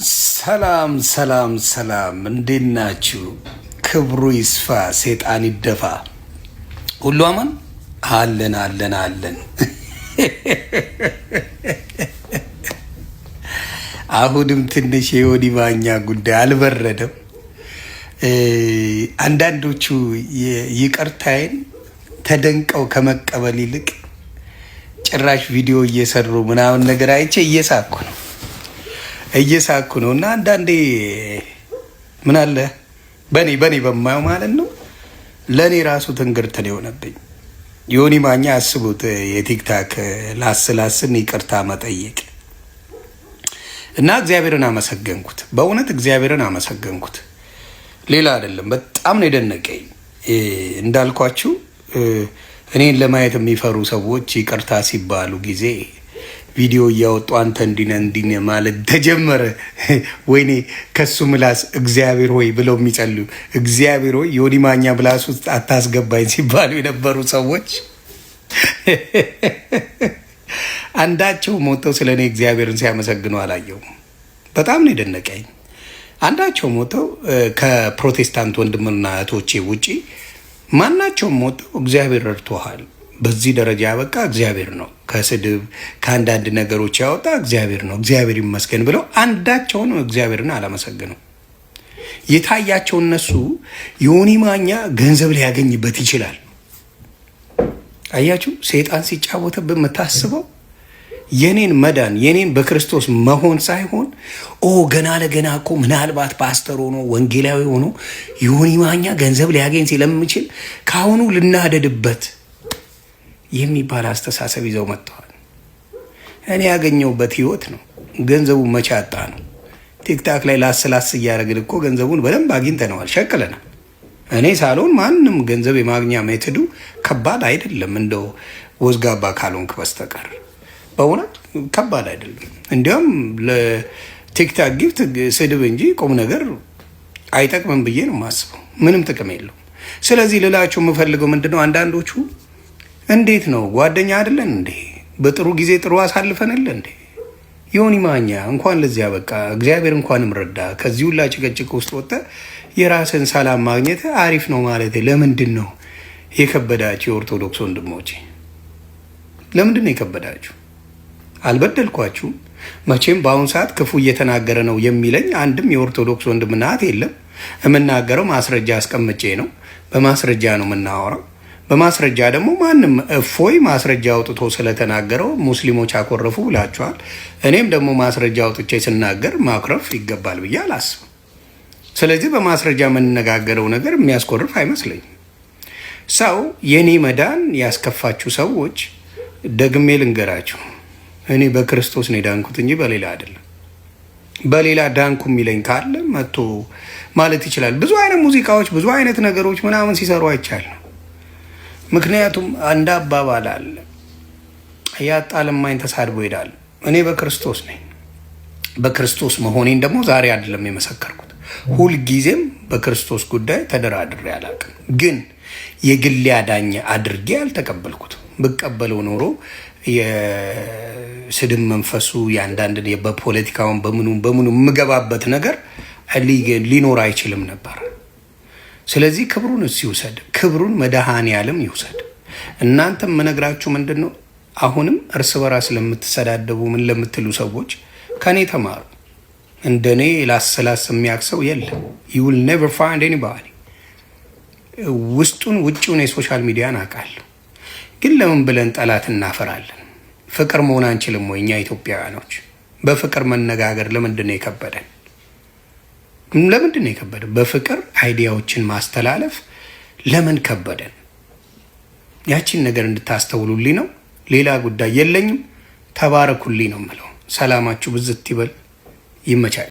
ሰላም ሰላም ሰላም፣ እንዴት ናችሁ? ክብሩ ይስፋ ሰይጣን ይደፋ። ሁሉ አማን አለን አለን አለን። አሁንም ትንሽ የዮኒ ማኛ ጉዳይ አልበረደም። አንዳንዶቹ ይቅርታዬን ተደንቀው ከመቀበል ይልቅ ጭራሽ ቪዲዮ እየሰሩ ምናምን ነገር አይቼ እየሳኩ ነው። እና አንዳንዴ ምን አለ በኔ በማየው ማለት ነው ለኔ ራሱ ትንግርት ነው የሆነብኝ። ዮኒ ማኛ አስቡት፣ የቲክታክ ላስን ይቅርታ መጠየቅ እና እግዚአብሔርን አመሰገንኩት። በእውነት እግዚአብሔርን አመሰገንኩት፣ ሌላ አይደለም። በጣም ነው የደነቀኝ። እንዳልኳችሁ እኔን ለማየት የሚፈሩ ሰዎች ይቅርታ ሲባሉ ጊዜ ቪዲዮ እያወጡ አንተ እንዲነ ማለት ተጀመረ። ወይኔ ከሱ ምላስ እግዚአብሔር ሆይ ብለው የሚጸልዩ እግዚአብሔር ሆይ ዮኒ ማኛ ምላስ ውስጥ አታስገባኝ ሲባሉ የነበሩ ሰዎች አንዳቸው ሞተው ስለ እኔ እግዚአብሔርን ሲያመሰግኑ አላየሁም። በጣም ነው የደነቀኝ። አንዳቸው ሞተው ከፕሮቴስታንት ወንድምና እህቶቼ ውጪ ማናቸውም ሞተው እግዚአብሔር ረድቶሃል፣ በዚህ ደረጃ ያበቃ እግዚአብሔር ነው፣ ከስድብ ከአንዳንድ ነገሮች ያወጣ እግዚአብሔር ነው፣ እግዚአብሔር ይመስገን ብለው አንዳቸውን እግዚአብሔርን አላመሰግነው። የታያቸው እነሱ ዮኒ ማኛ ገንዘብ ሊያገኝበት ይችላል። አያችሁ፣ ሰይጣን ሲጫወትብህ የምታስበው የኔን መዳን የኔን በክርስቶስ መሆን ሳይሆን ገና ለገና እኮ ምናልባት ፓስተር ሆኖ ወንጌላዊ ሆኖ ዮኒ ማኛ ገንዘብ ሊያገኝ ስለምችል ከአሁኑ ልናደድበት የሚባል አስተሳሰብ ይዘው መጥተዋል። እኔ ያገኘሁበት ህይወት ነው። ገንዘቡ መቼ አጣ ነው? ቲክታክ ላይ ላስላስ እያደረግን እኮ ገንዘቡን በደንብ አግኝተነዋል፣ ሸቅለናል። እኔ ሳልሆን ማንም ገንዘብ የማግኛ ሜትዱ ከባድ አይደለም፣ እንደው ወዝጋባ ካልሆንክ በስተቀር በእውነት ከባድ አይደለም። እንዲያውም ለቲክታክ ጊፍት ስድብ እንጂ ቁም ነገር አይጠቅምም ብዬ ነው የማስበው። ምንም ጥቅም የለው። ስለዚህ ልላችሁ የምፈልገው ምንድነው፣ አንዳንዶቹ እንዴት ነው ጓደኛ አይደለን እንዴ? በጥሩ ጊዜ ጥሩ አሳልፈንል እንዴ? ዮኒ ማኛ እንኳን ለዚያ በቃ እግዚአብሔር እንኳንም ረዳ። ከዚህ ሁላ ጭቅጭቅ ውስጥ ወጥተ የራስን ሰላም ማግኘት አሪፍ ነው ማለት ለምንድን ነው የከበዳችሁ? የኦርቶዶክስ ወንድሞቼ ለምንድን ነው የከበዳችሁ? አልበደልኳችሁም። መቼም በአሁኑ ሰዓት ክፉ እየተናገረ ነው የሚለኝ አንድም የኦርቶዶክስ ወንድምና እህት የለም። የምናገረው ማስረጃ አስቀምጬ ነው። በማስረጃ ነው የምናወራው። በማስረጃ ደግሞ ማንም እፎይ ማስረጃ አውጥቶ ስለተናገረው ሙስሊሞች አኮረፉ ብላችኋል። እኔም ደግሞ ማስረጃ አውጥቼ ስናገር ማኩረፍ ይገባል ብዬ አላስብም። ስለዚህ በማስረጃ የምንነጋገረው ነገር የሚያስኮርፍ አይመስለኝም። ሰው የኔ መዳን ያስከፋችሁ ሰዎች ደግሜ ልንገራችሁ፣ እኔ በክርስቶስ ነው የዳንኩት እንጂ በሌላ አይደለም። በሌላ ዳንኩ የሚለኝ ካለ መጥቶ ማለት ይችላል። ብዙ አይነት ሙዚቃዎች ብዙ አይነት ነገሮች ምናምን ሲሰሩ አይቻልም። ምክንያቱም አንድ አባባል አለ፣ ያጣ ለማኝ ተሳድቦ ይሄዳል። እኔ በክርስቶስ ነኝ። በክርስቶስ መሆኔን ደግሞ ዛሬ አይደለም የመሰከርኩት። ሁልጊዜም በክርስቶስ ጉዳይ ተደራድሬ አላውቅም። ግን የግሌ አዳኝ አድርጌ አልተቀበልኩትም። ብቀበለው ኖሮ የስድብ መንፈሱ የአንዳንድ በፖለቲካውን በምኑ የምገባበት ነገር ሊኖር አይችልም ነበር። ስለዚህ ክብሩን እሱ ይውሰድ፣ ክብሩን መድኃኔዓለም ይውሰድ። እናንተም መነግራችሁ ምንድን ነው፣ አሁንም እርስ በራስ ለምትሰዳደቡ ምን ለምትሉ ሰዎች ከኔ ተማሩ። እንደኔ ላስላስ የሚያክሰው የለም። you will never find anybody። ውስጡን ውጭውን የሶሻል ሚዲያን አውቃለሁ። ግን ለምን ብለን ጠላት እናፈራለን? ፍቅር መሆን አንችልም ወይ? እኛ ኢትዮጵያውያኖች በፍቅር መነጋገር ለምንድን ነው የከበደን? ለምንድን ነው የከበደን? በፍቅር አይዲያዎችን ማስተላለፍ ለምን ከበደን? ያቺን ነገር እንድታስተውሉልኝ ነው። ሌላ ጉዳይ የለኝም። ተባረኩልኝ ነው የምለው። ሰላማችሁ ብዝት ይበል። ይመቻል።